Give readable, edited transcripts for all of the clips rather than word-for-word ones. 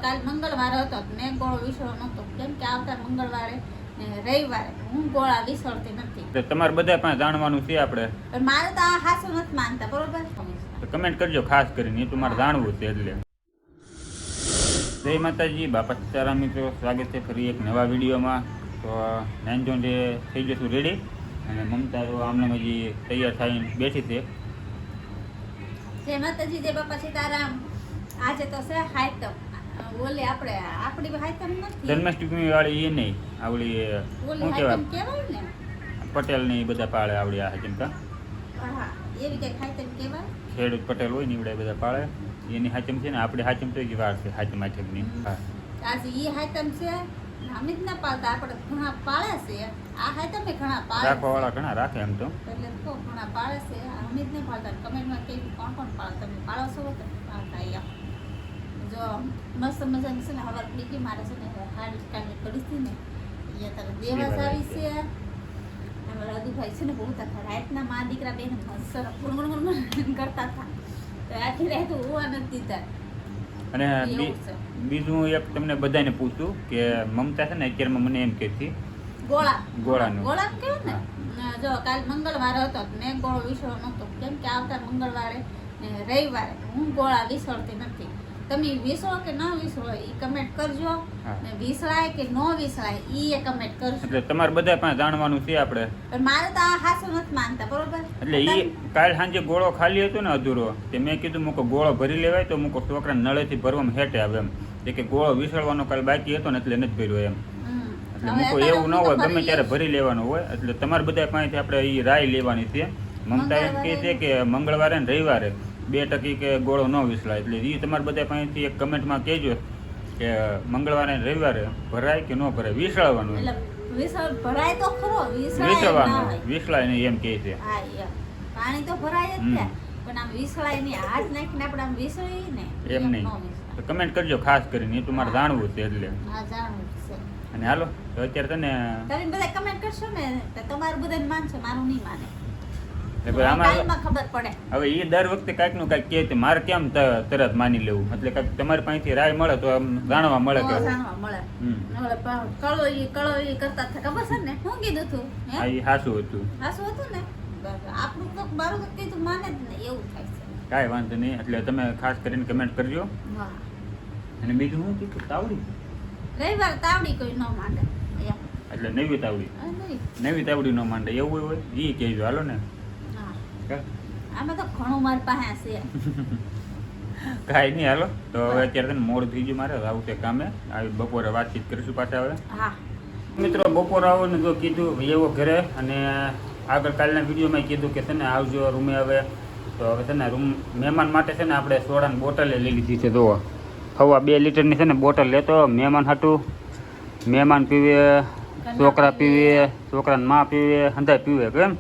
કાલ મંગળવાર હતો મેં ગોળો વિસળો નહોતો કેમ કે આવતા મંગળવારે ને રવિવારે હું ગોળા વિસળતી નથી. તમારે બધા પણ જાણવાનું છે આપણે, પણ મારે તો આ હાસું નથી માનતા, બરોબર? કમેન્ટ કરજો ખાસ કરીને, એ તમારે જાણવું છે એટલે. જય માતાજી, બાપા સીતારામ મિત્રો, સ્વાગત છે ફરી એક નવા વિડીયોમાં. તો નાનજો જે થઈ જશું રેડી, અને મમતા તો આમને હજી તૈયાર થઈને બેઠી છે. જય માતાજી, જય બાપા સીતારામ. આજે તો છે હાઈતમ, ઓલી આપણી હાઈતમ નથી, જન્માષ્ટમી વાળી એ નહીં, આવડી શું કહેવાય ને પટેલ ને બધા પાળે આવડી આ હાચમ કા, હા એવી કઈ હાઈતમ કહેવાય. ખેડૂત પટેલ હોય ને એવડે બધા પાળે, એની હાચમ છે ને આપણે હાચમ તો જ વાર છે હાચમ હાચમની. હા આજે એ હાઈતમ છે, અમે જ ના પાળતા, આપણે ઘણા પાળે છે. આ હાઈતમ ઘણા પાળે, રાખવા વાળા ઘણા રાખે એમ તો, એટલે તો ઘણા પાળે છે. અમે જ નહીં પાળતા. કમેન્ટમાં કે કોણ કોણ પાળે, તમે પાળો છો તો પાળતા. અહીંયા જો મસ્ત મજાની છે ને હવા પીકી મારે છે ને હાડ કાલની પડી હતી ને અહીંયા તારે દેવાસ આવી છે. અમારા અદુભાઈ છે ને બહુ હતા રાતના મા દીકરા બેન મસ્ત ગુણગુણ કરતા હતા, તો આખી રાત હોવા નથી દીધા. અને બીજું એક તમને બધાને પૂછું કે મમતા છે ને અત્યારમાં મને એમ કહેતી ગોળાનું કેવું ને, જો કાલ મંગળવાર હતો મેં ગોળો વિસળો નહોતો કેમ કે આવતા મંગળવારે ને રવિવારે હું ગોળા વિસળતી નથી. તમે વિસળો કે ન વિસળો એ કમેન્ટ કરજો, ને વિસળાય કે ન વિસળાય એ કમેન્ટ કરજો. એટલે તમારે બધા પણ જાણવાનું છે આપણે, પણ મારે તો આ હાસું નથી માનતા, બરોબર? એટલે એ કાલ સાંજે ગોળો ખાલી હતો ને અધૂરો, તે મેં કીધું મૂકો ગોળો ભરી લેવાય તો મૂકો છોકરાને નળેથી ભરવામાં હેઠે આવે એમ, કે ગોળો વિસળવાનો કાલ બાકી હતો ને એટલે નથી ભર્યો એમ. એટલે મૂકો એવું ન હોય, ગમે ત્યારે ભરી લેવાનું હોય. એટલે તમારે બધા પાસેથી આપણે એ રાય લેવાની છે. મમતા એમ કહે છે કે મંગળવારે ને રવિવારે 2% કે ગોળો ન વિસળાય. એટલે એ તમારે બધા પાસેથી એક કમેન્ટમાં કહેજો કે મંગળવારે ને રવિવારે ભરાય કે ન ભરાય, વિસળવાનું. ભરાય તો ખરો, વિસળવાનું વિસળાય નહીં એમ કહે છે. પાણી તો ભરાય જ ને, પણ આમ વિસળાય નહીં. હાથ નાખીને આપણે આમ વિસળીએ ને એમ નહીં. તો કમેન્ટ કરજો ખાસ કરીને, એ તમારે જાણવું છે એટલે. હા જાણવું છે. અને હાલો તો અત્યારે તને તમે બધા કમેન્ટ કરશો ને તો તમારું બધાને માનશે, મારું નહીં માને. ખબર પડે હવે એ દર વખતે કાંઈક નું કાંઈક કહે, મારે કેમ તરત માની લેવું? એટલે કાંઈક તમારી પાસેથી રાય મળે તો આમ જાણવા મળે કે કળો ઈ કરતા હતા, ખબર છે ને શું કીધું તું? હા એ હાસું હતું ને આપણું તો મારું તો કીધું માને જ ને, એવું થાય છે. કાંઈ વાંધો નહીં. એટલે તમે ખાસ કરીને કમેન્ટ કરજો. અને બીજું શું કીધું? તાવડી રવિવાર તાવડી કોઈ ન માંડે, એટલે નવી તાવડી ન માંડે એવું હોય એ કહેજો. હાલો ને, આમાં તો ઘણું મારી પાસે છે. કાંઈ નહીં. હાલો તો હવે અત્યારે મોડ થઈ ગયું, મારે આવું છે કામે. આવી બપોરે વાતચીત કરીશું પાછા. હવે મિત્રો બપોરે આવો ને જો કીધું એવો ઘરે, અને આગળ કાલના વિડીયોમાં કીધું કે છે ને આવજો રૂમે. હવે તો હવે છે ને રૂમ મહેમાન માટે છે ને આપણે સોડાની બોટલે લઈ લીધી છે. જુઓ 2.5 લીટરની છે ને બોટલ લેતો મહેમાન હાટું. મહેમાન પીવે, છોકરા પીવે, છોકરાની મા પીવે, હંધાય પીવે. કેમ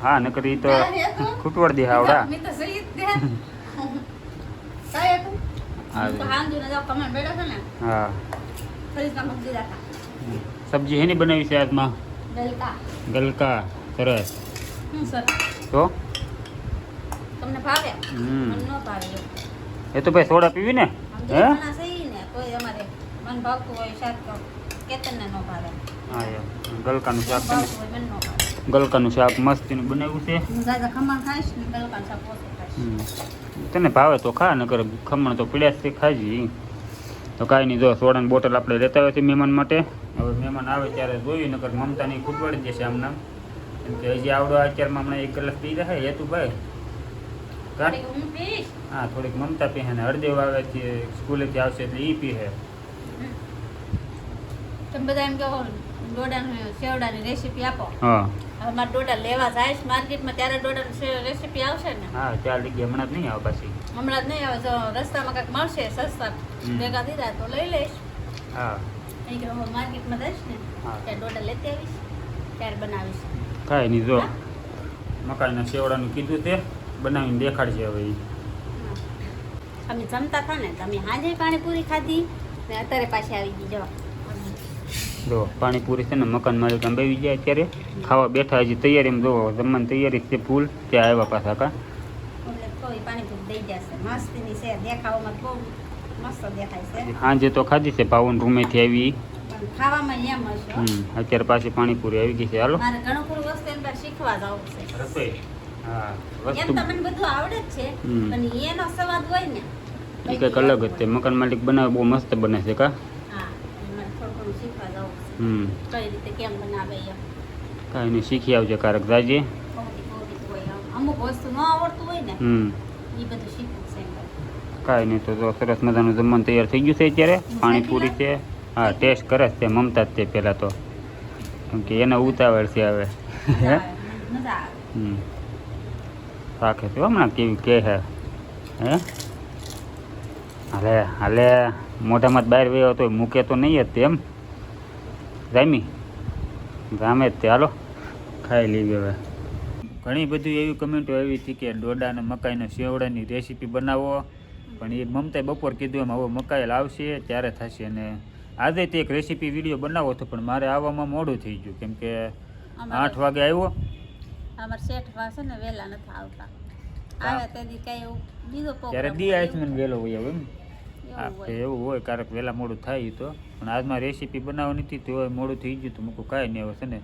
હા નકર ઈ તો ખૂટવડ દે આવડા. હા સબ્જી હેની બનાવી છે આજમાં? ગલકા. સરસ. તો તમને ભાવે? મને ન ભાવે. એ તો ભાઈ સોડા પીવી ને, હે કોઈ અમારે મન ભાવતું હોય શાક તો કેતનને ન ભાવે. હા ગલકાનું શાક, ગલકાનું શાક મસ્તીનું બનાવ્યું છે. ખમણ ખાઈશ ને ગલકાનું શાક ઓછું ખાઈશ. તને ભાવે તો ખા, નકર ખમણ તો પીડ્યા છે ખાજી. તો કાંઈ નહીં, જો સોડાની બોટલ આપણે લેતા આવ્યા છીએ મહેમાન માટે. હવે મહેમાન આવે ત્યારે જોયું, નકર મમતાની ખૂટવાડી જશે આમનામ. કેમ કે હજી આવડો અત્યારમાં હમણાં 1 ગ્લાસ પી રહ્યા હેતુભાઈ. હા થોડીક મમતા પીહે ને હરદેવ આવે છે સ્કૂલેથી આવશે એટલે એ પીહે. તમે બધા એમ કહો ડોડાની સેવડાની રેસીપી આપો. હા હવે મારે ડોડા લેવા જાય માર્કેટમાં ત્યારે ડોડાની રેસીપી આવશે ને. હા 4 જગ્યા હમણાં જ નહીં આવે પાછી. હમણાં જ નહીં આવે, જો રસ્તામાં કાંઈક મળશે સસ્તા ભેગા દીધા તો લઈ લઈશ. હા અહીં કે માર્કેટમાં જઈશ ને ત્યારે ડોડા લેતી આવીશ, ત્યારે બનાવીશ. કાંઈ નહીં, જો મકાઈના સેવડાનું કીધું તે બનાવીને દેખાડશે. હવે અમે જમતા હતા ને તમે હાજે પાણીપુરી ખાધી ને અત્યારે પાછી આવી ગઈ. જવા જો પાણીપુરી છે ને મકાન માલિક આમ બેસી જાય અત્યારે ખાવા બેઠા. હજી તૈયારીમાં જો જમવાની તૈયારી છે ફૂલ. ત્યાં આવ્યા પાછા કા એટલે કોઈ પાણીપુરી દઈ જશે. છે મસ્તીની છે દેખાવામાં બહુ મસ્ત દેખાય છે સાંજે તો ખાધી છે પાવન રૂમેથી આવી પણ ખાવામાં એમ હશે હો. અત્યારે પાછી પાણીપુરી આવી ગઈ છે હાલો મારે ઘણું ખરું વસ્તુ એમ પર શીખવા જવું છે રસોઈ હા એમ તો મને બધું આવડે જ છે હમ. પણ એનો સ્વાદ હોય ને એ કંઈક અલગ જ છે મકાન માલિક બનાવે બહુ મસ્ત બને છે કા હા મારે થોડું ઘણું શીખવા જવું છે કઈ રીતે કેમ બનાવે એમ કાંઈ નહીં શીખી આવજે કારક જાજે થોડી હોય અમુક વસ્તુ ન આવડતું હોય ને એ બધું શીખવું છે એમ પર. કાંઈ નહીં તો સરસ મજાનું જમવાનું તૈયાર થઈ ગયું છે અત્યારે પાણીપુરી છે હા ટેસ્ટ કરે છે મમતા જ તે પહેલાં તો કેમ કે એને ઉતાવળ છે હવે મજા આવે મજા આવે રાખે છે હમણાં કેવી કે હે હે હાલે હાલે મોઢામાં જ બહાર વયો તો મૂકે તો નહીં જ તેમ જામી જામે જ તે હાલો ખાઈ લેવી હવે ઘણી બધી એવી કમેન્ટો આવી હતી કે ડોડા અને મકાઈના સેવડાની રેસીપી બનાવો પણ એ મમતાએ બપોર કીધું એમ હવે મકાઈ લાવશે ત્યારે થશે અને આજે તે એક રેસીપી વિડીયો બનાવો હતો પણ મારે આવવામાં મોડું થઈ ગયું કેમ કે 8 વાગે આવ્યો અમાર શેઠ પાસે ને વેલા નથી આવતા આવે તેથી કઈ એવું બીજો ત્યારે પ્રોગ્રામ દી આઈસમેન વહેલો હોય એમ એવું હોય. એવું હોય ક્યારેક વહેલા મોડું થાય ઈ તો પણ આજમાં રેસીપી બનાવવાની હતી તો મોડું થઈ ગયું તો મૂકું કાંઈ નહીં હવે છે ને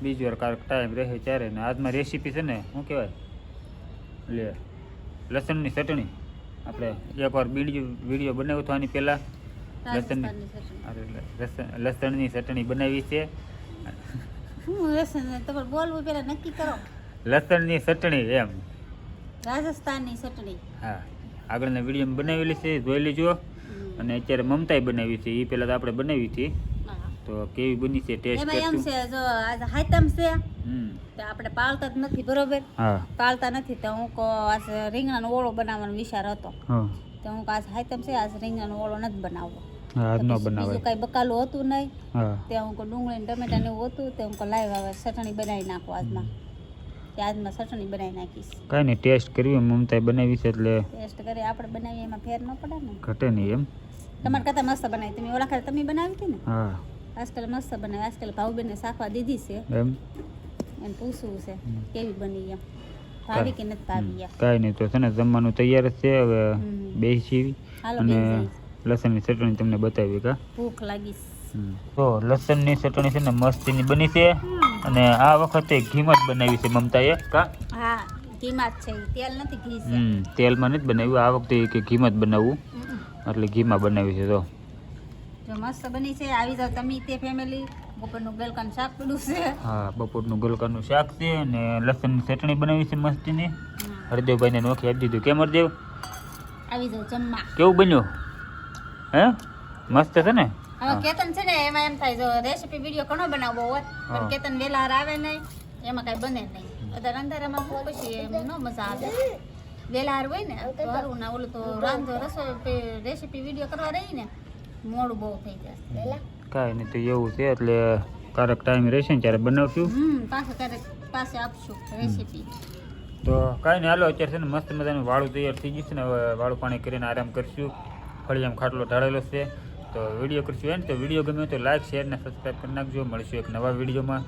બીજી વાર ક્યારેક ટાઈમ રહે ત્યારે ને આજમાં રેસીપી છે ને શું કહેવાય લે લસણની ચટણી આપણે એકવાર વિડીયો બનાવ્યો હતો આની પહેલાં લસણની રાજસ્થાનની ચટણી. લસણની ચટણી બનાવી છે હું રહેશે ને તમારે બોલવું પેલા નક્કી કરો લસણની ચટણી એમ રાજસ્થાનની ચટણી હા આગળના વિડીયો બનાવેલી છે જોઈ લેજો અને અત્યારે મમતાએ બનાવી છે એ પહેલાં તો આપણે બનાવી હતી હા. તો કેવી બની છે ટેસ્ટ એમાં એમ કરશું છે જો આજે હાઈતમ છે હમ તો આપણે પાળતા જ નથી બરોબર હા પાળતા નથી તો હું કહું આજે રીંગણાનો ઓળો બનાવવાનો વિચાર હતો હા તો હું કહું આજે હાઈતમ છે આજે રીંગણાનો ઓળો નથી બનાવવો હા તો ન પછી બનાવે બીજું કાંઈ બકાલું હતું નહીં હા તે હું કહું ડુંગળી ને ટમેટા ને એવું હતું તે હું કહું લાવ હવે ચટણી બનાવી નાખો આજમાં તે આજમાં ચટણી બનાવી નાખીશ કાંઈ નહીં ટેસ્ટ કરવી મમતાએ બનાવી છે એટલે ટેસ્ટ કરી આપણે બનાવીએ એમાં ફેર ન પડે ને ઘટે નહીં એમ તમારે કરતાં મસ્ત બનાવી તમે ઓલા ખાતે તમે બનાવી હતી ને હા આજકાલ મસ્ત બનાવી આજકાલ ભાવબેનને શાખવા દીધી છે એમ એને પૂછવું છે કેવી બની એમ ભાવી કે નથી ભાવી એમ કાંઈ નહીં તો છે ને જમવાનું તૈયાર જ છે હવે હમ. બેસી હાલો અને બેસી જઈશ. લસણની ચટણી તમને બતાવી કા ભૂખ લાગીશ તો લસણની ચટણી છે ને મસ્તીની બની છે અને આ વખતે ઘીમાં જ બનાવી છે મમતાએ કા હા ઘીમાં જ છે ઈ. તેલ નથી ઘી છે તેલમાં નથી બનાવ્યું આ વખતે કે ઘીમાં જ બનાવવું એટલે ઘીમાં બનાવી છે તો જો મસ્ત બની છે આવી જાવ તમે તે ફેમિલી બપોરનું ગલકાનું શાક પડ્યું છે હા બપોરનું ગલકાનું શાક છે અને લસણની ચટણી બનાવી છે મસ્તીની હરદેવભાઈને નોખી આપી દીધું કેમ હરદેવ આવી જાવ જમવા કેવું બન્યું હે મસ્ત છે ને હવે કેતન છે ને એમાં એમ થાય જો રેસીપી વિડીયો ઘણો બનાવવો હોત પણ હા. કેતન વેલા આવે નહીં એમાં કાંઈ બને નહીં અત્યારે અંધારામાં બહુ પછી એમ ન મજા આવે વેલા હોય ને તો સારું ના ઓલું તો રાંધો રસોઈ રેસીપી વિડીયો કરવા રહી ને મોડું બહુ થઈ જશે કાંઈ નહીં તો એવું છે એટલે ક્યારેક ટાઈમ રહેશે ને ત્યારે બનાવશું પાછું ક્યારેક પાસે આપશું રેસીપી તો કાંઈ નહીં હાલો અત્યારે છે ને મસ્ત મજાનું વાળું તૈયાર થઈ ગયું છે ને હવે વાળું પાણી કરીને આરામ કરશું ફળિયામાં ખાટલો ઢાળેલો છે તો વિડીયો કરશું એને તો વિડીયો ગમે તો લાઈક શેર ને સબસ્ક્રાઈબ કરી નાખજો મળશું એક નવા વિડીયોમાં